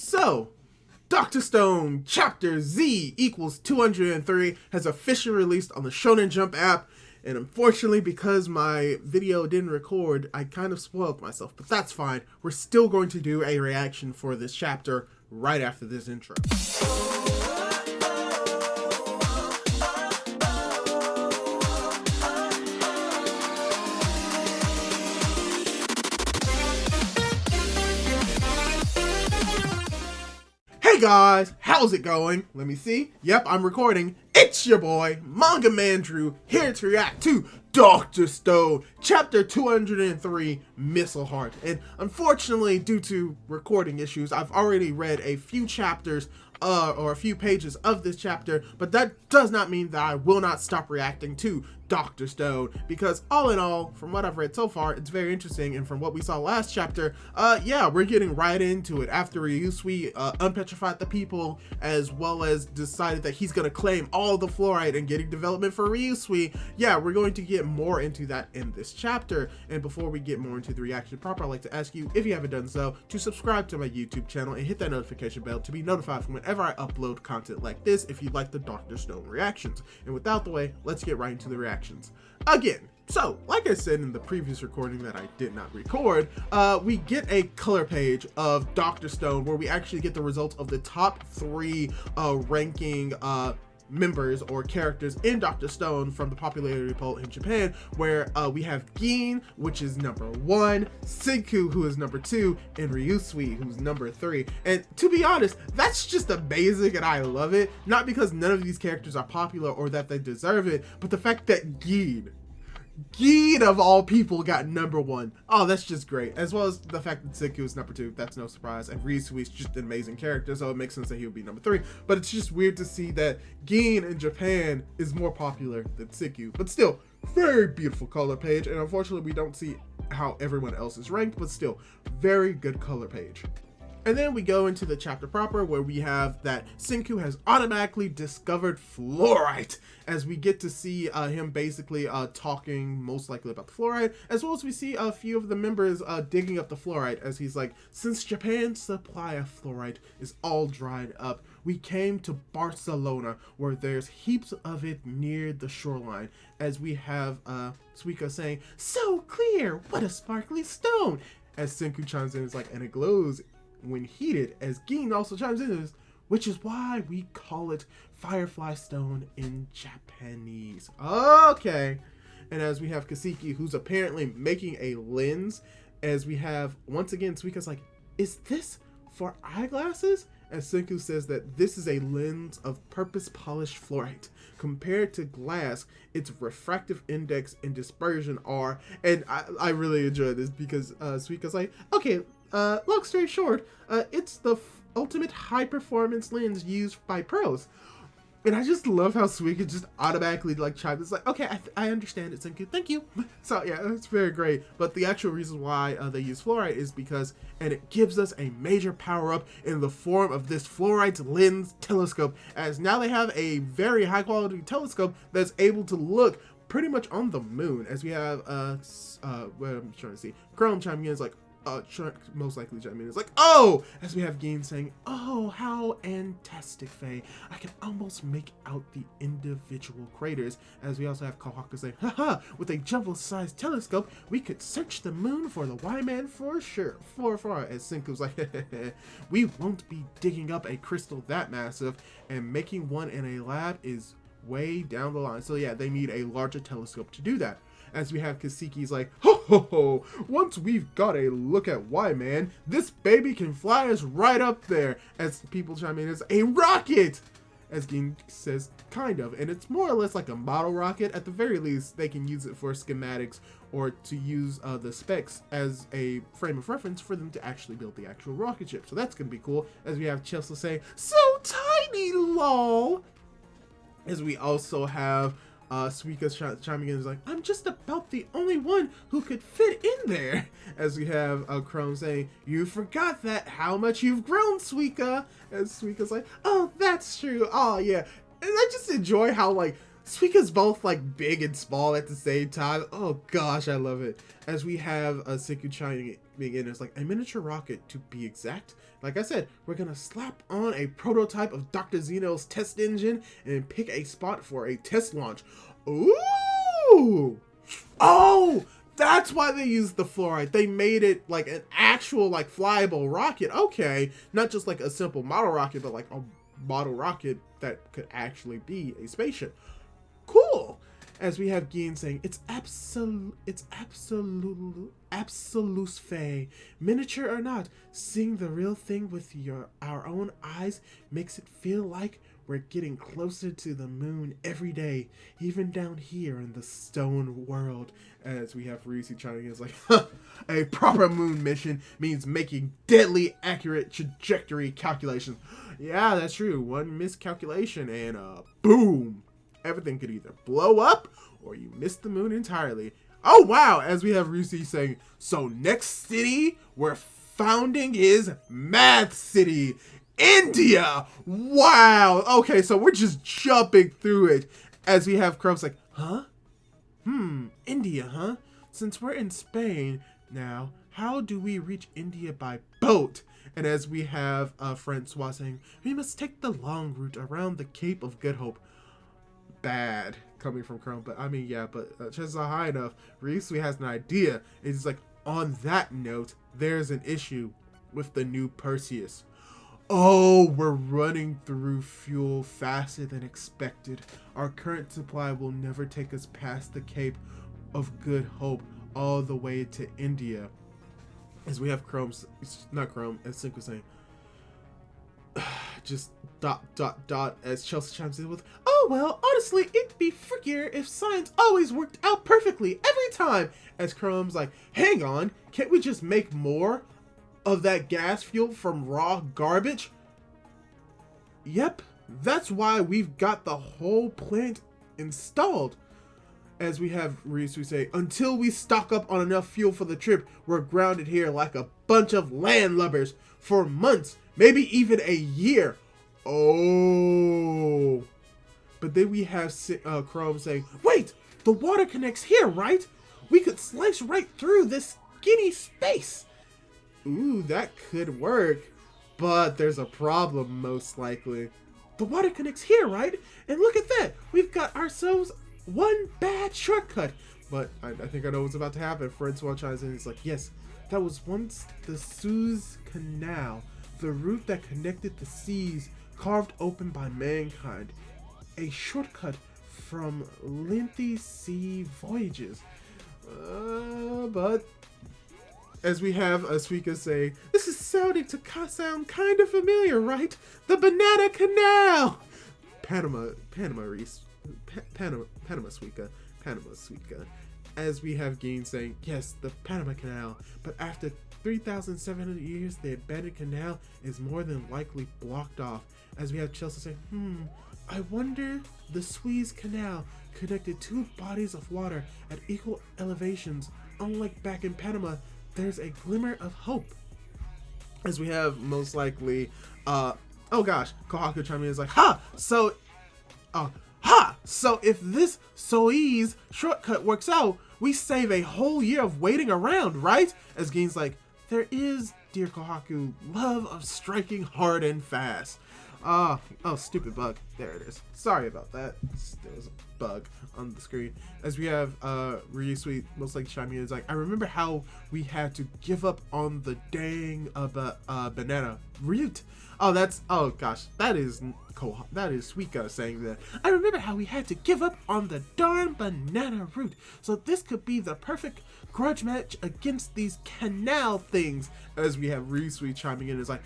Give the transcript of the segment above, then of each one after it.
So, Dr. Stone Chapter Z equals 203 has officially released on the Shonen Jump app, and unfortunately because my video didn't record, I kind of spoiled myself, but that's fine. We're still going to do a reaction for this chapter right after this intro. Hey guys, how's it going? Let me see. Yep, I'm recording. It's your boy, Manga Man Drew, here to react to Dr. Stone, Chapter 203, Missile Heart. And unfortunately, due to recording issues, I've already read a few chapters or a few pages of this chapter, but that does not mean that I will not stop reacting to Dr. Stone, because all in all, from what I've read so far, it's very interesting, and from what we saw last chapter, yeah, we're getting right into it. After Ryusui unpetrified the people, as well as decided that he's gonna claim all the fluorite and getting development for Ryusui, yeah, we're going to get more into that in this chapter. And before we get more into the reaction proper, I'd like to ask you, if you haven't done so, to subscribe to my YouTube channel and hit that notification bell to be notified from whenever I upload content like this if you like the Dr. Stone reactions. And without the way, let's get right into the reactions. Again, so like I said in the previous recording that I did not record, we get a color page of Dr. Stone where we actually get the results of the top 3 ranking members or characters in Dr. Stone from the popularity poll in Japan, where we have Gin, which is number 1, Senku, who is number 2, and Ryusui, who's number 3. And to be honest, that's just amazing and I love it, not because none of these characters are popular or that they deserve it, but the fact that Gin of all people got number 1. Oh, that's just great. As well as the fact that Senku is number 2, that's no surprise. And Ryusui is just an amazing character, so it makes sense that he would be number 3. But it's just weird to see that Gin in Japan is more popular than Senku. But still, very beautiful color page. And unfortunately, we don't see how everyone else is ranked, but still, very good color page. And then we go into the chapter proper, where we have that Senku has automatically discovered fluorite, as we get to see him basically talking most likely about the fluorite, as well as we see a few of the members digging up the fluorite, as he's like, since Japan's supply of fluorite is all dried up, we came to Barcelona, where there's heaps of it near the shoreline, as we have Suika saying, so clear, what a sparkly stone, as Senku chimes in, is like, and it glows when heated, as Gin also chimes in, which is why we call it Firefly Stone in Japanese. Okay. And as we have Kaseki, who's apparently making a lens, as we have, once again, Suika's like, is this for eyeglasses? As Senku says that this is a lens of purpose-polished fluorite. Compared to glass, its refractive index and dispersion are, and I really enjoy this because Suika's like, okay, long story short, it's the ultimate high-performance lens used by pros. And I just love how Suika just automatically like chimes. It's like, okay, I understand it, Senku, thank you. So yeah, it's very great. But the actual reason why they use fluorite is because, and it gives us a major power-up in the form of this fluorite lens telescope, as now they have a very high-quality telescope that's able to look pretty much on the moon, as we have, what I'm trying to see, Chrome chiming in is like, most likely chiming in is like, oh, as we have Gin saying, oh, how fantastic, Faye. I can almost make out the individual craters, as we also have Kohaku saying, haha, with a jumbo-sized telescope, we could search the moon for the Y-Man for sure, far, as Senku's like, we won't be digging up a crystal that massive, and making one in a lab is way down the line. So yeah, they need a larger telescope to do that. As we have Kaseki's like, ho ho ho, once we've got a look at Y-Man, this baby can fly us right up there, as people chime in as a rocket, as Gin says, kind of, and it's more or less like a model rocket. At the very least, they can use it for schematics or to use the specs as a frame of reference for them to actually build the actual rocket ship. So that's gonna be cool, as we have Chelsea saying, so tiny, lol, as we also have Suika chiming in is like, I'm just about the only one who could fit in there. As we have Chrome saying, you forgot that, how much you've grown, Suika. As Suika's like, oh, that's true. Oh, yeah. And I just enjoy how, like, Suika's both like big and small at the same time. Oh gosh, I love it. As we have a Senku chiming in, it's like a miniature rocket to be exact. Like I said, we're gonna slap on a prototype of Dr. Zeno's test engine and pick a spot for a test launch. Ooh! Oh! That's why they used the fluorite. They made it like an actual like flyable rocket. Okay, not just like a simple model rocket, but like a model rocket that could actually be a spaceship. Cool. As we have Gin saying, it's absolute fey. Miniature or not, seeing the real thing with our own eyes makes it feel like we're getting closer to the moon every day, even down here in the stone world. As we have Ryusu chiming in, it's like, a proper moon mission means making deadly accurate trajectory calculations. Yeah, that's true. One miscalculation and boom. Everything could either blow up or you miss the moon entirely. Oh wow, as we have Ryusu saying, so next city we're founding is Math City, India. Wow. Okay, so we're just jumping through it. As we have Chrome's like, huh? India, huh? Since we're in Spain now, how do we reach India by boat? And as we have Francois saying, we must take the long route around the Cape of Good Hope. Bad coming from Chrome, but I mean, yeah, but chances are high enough. Ryusui has an idea. It's like, on that note, there's an issue with the new Perseus. Oh, we're running through fuel faster than expected. Our current supply will never take us past the Cape of Good Hope all the way to India. As we have as Senku saying, just ... as Chelsea chimes in with, oh well, honestly, it'd be freakier if science always worked out perfectly every time. As Chrome's like, hang on, can't we just make more of that gas fuel from raw garbage? Yep, that's why we've got the whole plant installed. As we have Ryusu say, until we stock up on enough fuel for the trip, we're grounded here like a bunch of landlubbers for months, maybe even a year. Oh. But then we have Chrome saying, wait, the water connects here, right? We could slice right through this skinny space. Ooh, that could work. But there's a problem, most likely. The water connects here, right? And look at that. We've got ourselves one bad shortcut. But I think I know what's about to happen. Francois chimes in. He's like, yes, that was once the Suez Canal, the route that connected the seas, carved open by mankind. A shortcut from lengthy sea voyages. But as we have Suika say, this is sounding to sound kind of familiar, right? The Banana Canal! Panama Suika. As we have Gin saying, yes, the Panama Canal. But after 3,700 years, the abandoned canal is more than likely blocked off. As we have Chelsea saying, I wonder the Suez Canal connected two bodies of water at equal elevations. Unlike back in Panama, there's a glimmer of hope. As we have most likely, Kohaku chiming in is like, so if this Suez shortcut works out, we save a whole year of waiting around, right? As Gin's like, there is, dear Kohaku, love of striking hard and fast. Stupid bug. There it is. Sorry about that. There was a bug on the screen. As we have Ryusui most likely chiming in, is like, I remember how we had to give up on the dang banana route. That is Suika saying that. I remember how we had to give up on the darn banana route. So this could be the perfect grudge match against these canal things. As we have Ryusui chiming in, is like,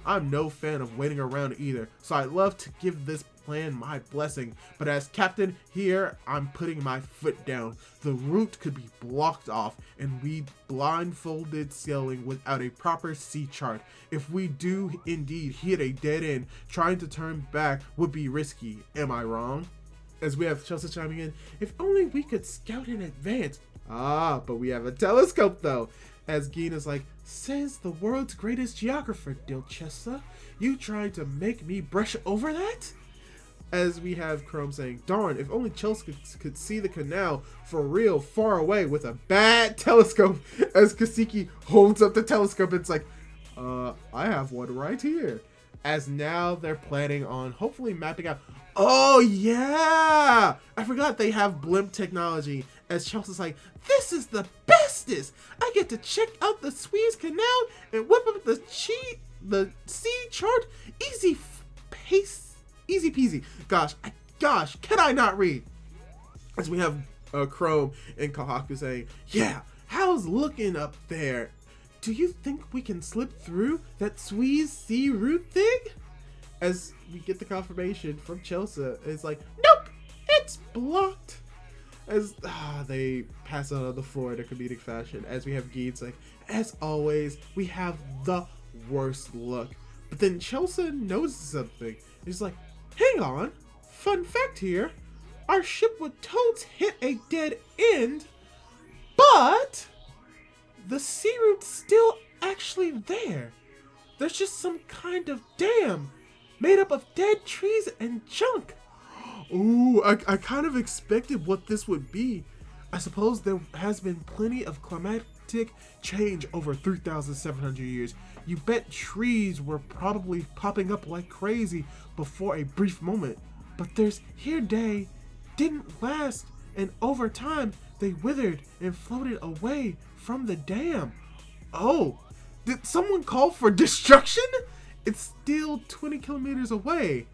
I'm no fan of waiting around either, so I'd love to give this plan my blessing, but as captain here, I'm putting my foot down. The route could be blocked off, and we blindfolded sailing without a proper sea chart. If we do indeed hit a dead end, trying to turn back would be risky. Am I wrong? As we have Chelsea chiming in, if only we could scout in advance. But we have a telescope though. As Gina's like, says the world's greatest geographer, Dilchessa. You trying to make me brush over that? as we have Chrome saying, darn, if only Chelsea could see the canal for real far away with a bad telescope, as Kaseki holds up the telescope. It's like, I have one right here. As now they're planning on hopefully mapping out. Oh yeah, I forgot they have blimp technology. As Chelsea's like, this is the bestest. I get to check out the Suez Canal and whip up the sea chart. Easy peasy. Gosh, can I not read? As we have Chrome and Kohaku saying, yeah, how's looking up there? Do you think we can slip through that Suez sea route thing? As we get the confirmation from Chelsea, it's like, nope, it's blocked. As they pass out on the floor in a comedic fashion. As we have Geeds like, as always, we have the worst luck. But then Chelsea notices something. He's like, hang on, fun fact here. Our ship would totes hit a dead end, but the sea route's still actually there. There's just some kind of dam made up of dead trees and junk. Ooh, I kind of expected what this would be. I suppose there has been plenty of climatic change over 3,700 years. You bet trees were probably popping up like crazy before a brief moment. But there's here day didn't last, and over time they withered and floated away from the dam. Oh, did someone call for destruction? It's still 20 kilometers away.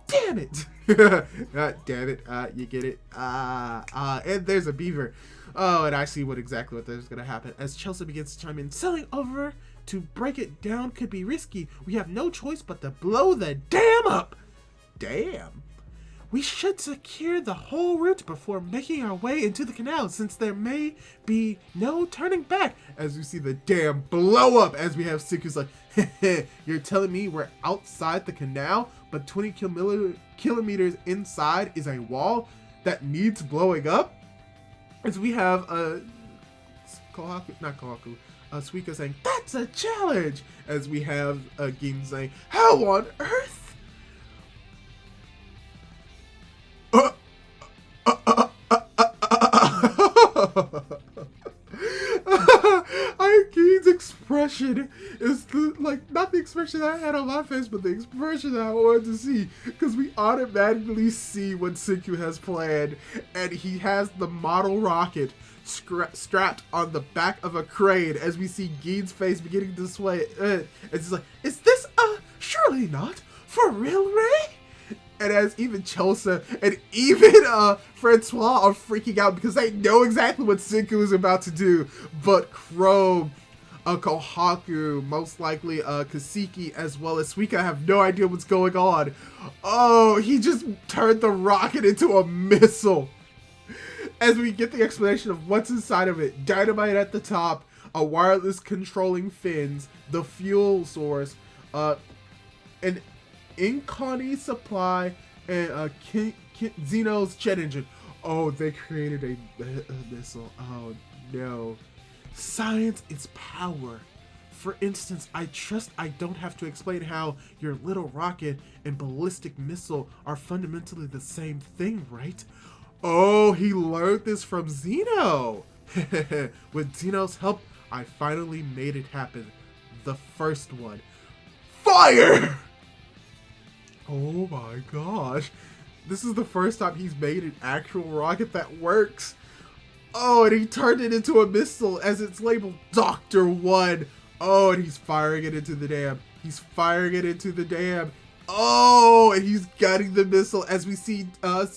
Damn it. Damn it. You get it. And there's a beaver. Oh, and I see exactly what is going to happen. As Chelsea begins to chime in, selling over to break it down could be risky. We have no choice but to blow the dam up. Damn. We should secure the whole route before making our way into the canal, since there may be no turning back. As we see the dam blow up, as we have Siku's like, you're telling me we're outside the canal, but 20 kilometers inside is a wall that needs blowing up? As we have Suika saying, that's a challenge. As we have Gin saying, how on earth? Gein's expression is not the expression I had on my face, but the expression that I wanted to see, because we automatically see what Siku has planned, and he has the model rocket strapped on the back of a crane. As we see Gein's face beginning to sway, it's like, is this surely not for real, Ray? And as even Chelsea and even Francois are freaking out because they know exactly what Senku is about to do. But Chrome, Kohaku, most likely Kaseki, as well as Suika have no idea what's going on. Oh, he just turned the rocket into a missile. As we get the explanation of what's inside of it. Dynamite at the top, a wireless controlling fins, the fuel source, an Incani supply, and Zeno's jet engine. Oh, they created a missile. Oh no. Science is power. For instance, I trust I don't have to explain how your little rocket and ballistic missile are fundamentally the same thing, right? Oh, he learned this from Zeno. With Zeno's help, I finally made it happen. The first one. Fire! Oh my gosh. This is the first time he's made an actual rocket that works. Oh, and he turned it into a missile as it's labeled Dr. 1. Oh, and he's firing it into the dam. He's firing it into the dam. Oh, and he's gutting the missile as we see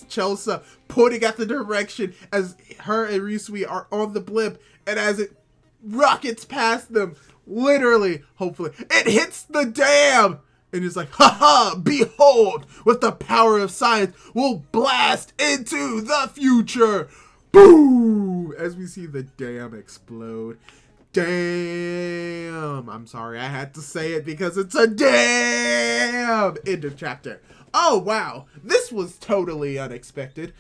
Chelsea pointing at the direction as her and Risui are on the blimp. And as it rockets past them, literally, hopefully, it hits the dam. And it's like, haha, behold, with the power of science, we'll blast into the future. Boom! As we see the dam explode. Damn. I'm sorry, I had to say it because it's a damn. End of chapter. Oh, wow. This was totally unexpected.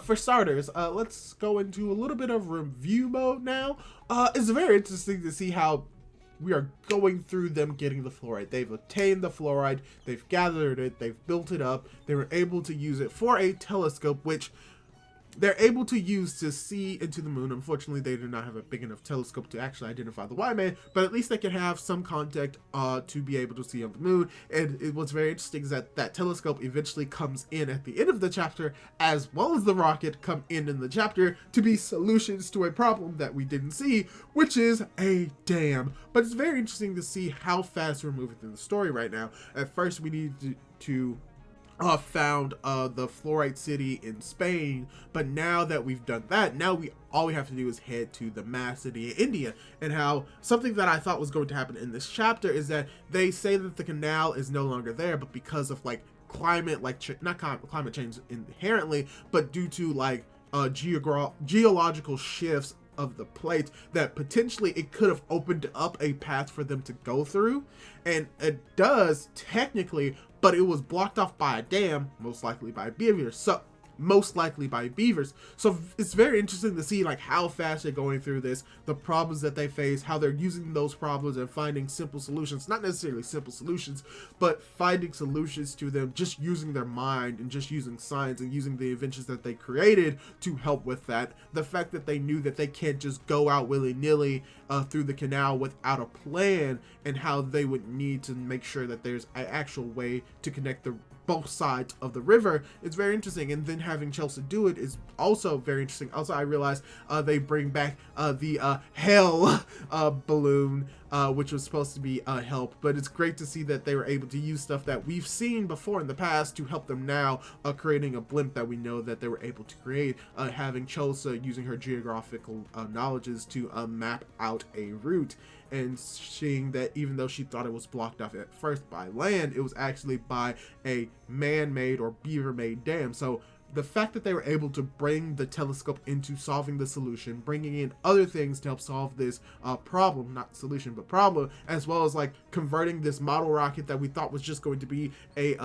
For starters, let's go into a little bit of review mode now. It's very interesting to see how we are going through them getting the fluoride. They've obtained the fluoride, they've gathered it, they've built it up, they were able to use it for a telescope, which they're able to use to see into the moon. Unfortunately, they do not have a big enough telescope to actually identify the Y-Man, but at least they can have some contact to be able to see on the moon. And what's very interesting is that that telescope eventually comes in at the end of the chapter, as well as the rocket come in the chapter to be solutions to a problem that we didn't see, which is a dam. But it's very interesting to see how fast we're moving through the story right now. At first, we need to found the fluoride city in Spain, but now that we've done that, now all we have to do is head to the mad city in India. And how something that I thought was going to happen in this chapter is that they say that the canal is no longer there, but because of like climate, like not climate change inherently, but due to like geological shifts of the plates, that potentially it could have opened up a path for them to go through, and it does technically, but it was blocked off by a dam, most likely by beavers. So it's very interesting to see like how fast they're going through this, the problems that they face, how they're using those problems and finding simple solutions, not necessarily simple solutions, but finding solutions to them, just using their mind and just using science and using the inventions that they created to help with that. The fact that they knew that they can't just go out willy-nilly through the canal without a plan, and how they would need to make sure that there's an actual way to connect both sides of the river. It's very interesting. And then having Chelsea do it is also very interesting. Also, I realized they bring back the hell balloon, which was supposed to be help, but it's great to see that they were able to use stuff that we've seen before in the past to help them now, creating a blimp that we know that they were able to create, having Chelsea using her geographical knowledges to map out a route, and seeing that even though she thought it was blocked off at first by land, it was actually by a man-made or beaver-made dam. So the fact that they were able to bring the telescope into solving the solution, bringing in other things to help solve this problem, not solution, but problem, as well as like converting this model rocket that we thought was just going to be a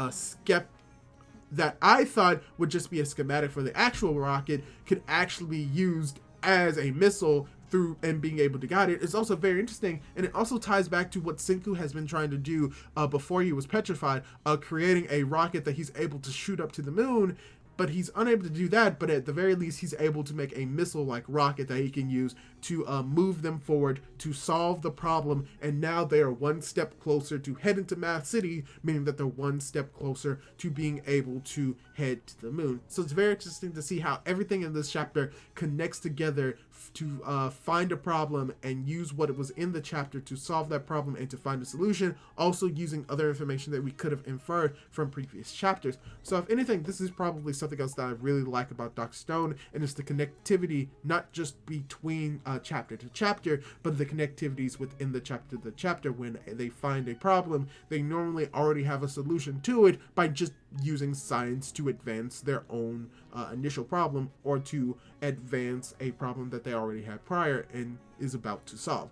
that I thought would just be a schematic for the actual rocket, could actually be used as a missile through and being able to guide it. Is also very interesting, and it also ties back to what Senku has been trying to do before he was petrified, creating a rocket that he's able to shoot up to the moon. But he's unable to do that, but at the very least he's able to make a missile-like rocket that he can use to move them forward to solve the problem, and now they are one step closer to heading to Math City, meaning that they're one step closer to being able to head to the moon. So it's very interesting to see how everything in this chapter connects together to find a problem and use what it was in the chapter to solve that problem and to find a solution, also using other information that we could have inferred from previous chapters. So if anything, this is probably something else that I really like about Dr. Stone, and it's the connectivity, not just between chapter to chapter, but the connectivities within the chapter to chapter. When they find a problem, they normally already have a solution to it by just using science to advance their own initial problem, or to advance a problem that they already had prior and is about to solve.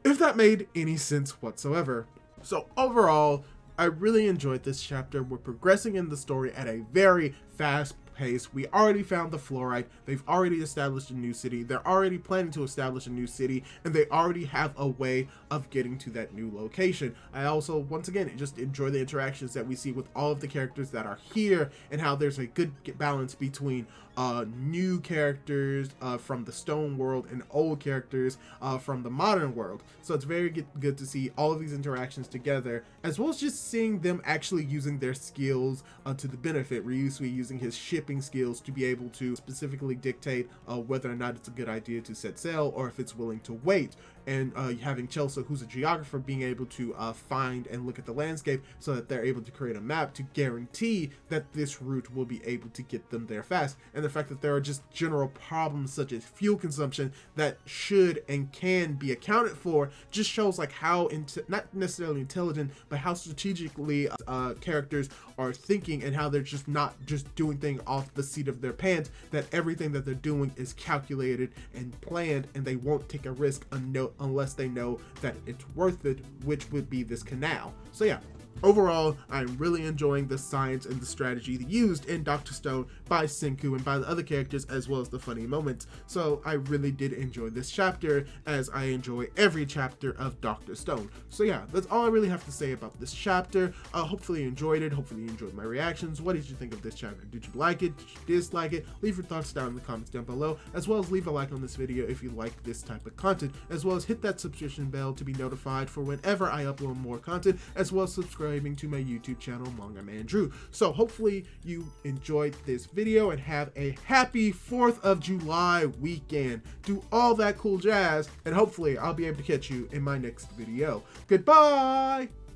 If that made any sense whatsoever. So overall, I really enjoyed this chapter. We're progressing in the story at a very fast pace. We already found the fluoride. They've already established a new city. They're already planning to establish a new city, and they already have a way of getting to that new location. I also, once again, just enjoy the interactions that we see with all of the characters that are here, and how there's a good balance between new characters from the Stone world and old characters from the modern world. So it's very good to see all of these interactions together, as well as just seeing them actually using their skills to the benefit. Ryusui using his shipping skills to be able to specifically dictate whether or not it's a good idea to set sail or if it's willing to wait. And having Chelsea, who's a geographer, being able to find and look at the landscape so that they're able to create a map to guarantee that this route will be able to get them there fast. And the fact that there are just general problems such as fuel consumption that should and can be accounted for just shows like how, not necessarily intelligent, but how strategically characters are thinking, and how they're just not just doing things off the seat of their pants, that everything that they're doing is calculated and planned, and they won't take a risk unless they know that it's worth it, which would be this canal. So yeah, Overall, I'm really enjoying the science and the strategy used in Dr. Stone by Senku and by the other characters, as well as the funny moments. So I really did enjoy this chapter, as I enjoy every chapter of Dr. Stone. So yeah, that's all I really have to say about this chapter. Hopefully you enjoyed it. Hopefully you enjoyed my reactions. What did you think of this chapter? Did you like it? Did you dislike it? Leave your thoughts down in the comments down below, as well as leave a like on this video if you like this type of content, as well as hit that subscription bell to be notified for whenever I upload more content, as well as subscribing to my YouTube channel, Manga Man Drew. So hopefully you enjoyed this video and have a happy 4th of July weekend. Do all that cool jazz, and hopefully I'll be able to catch you in my next video. Goodbye!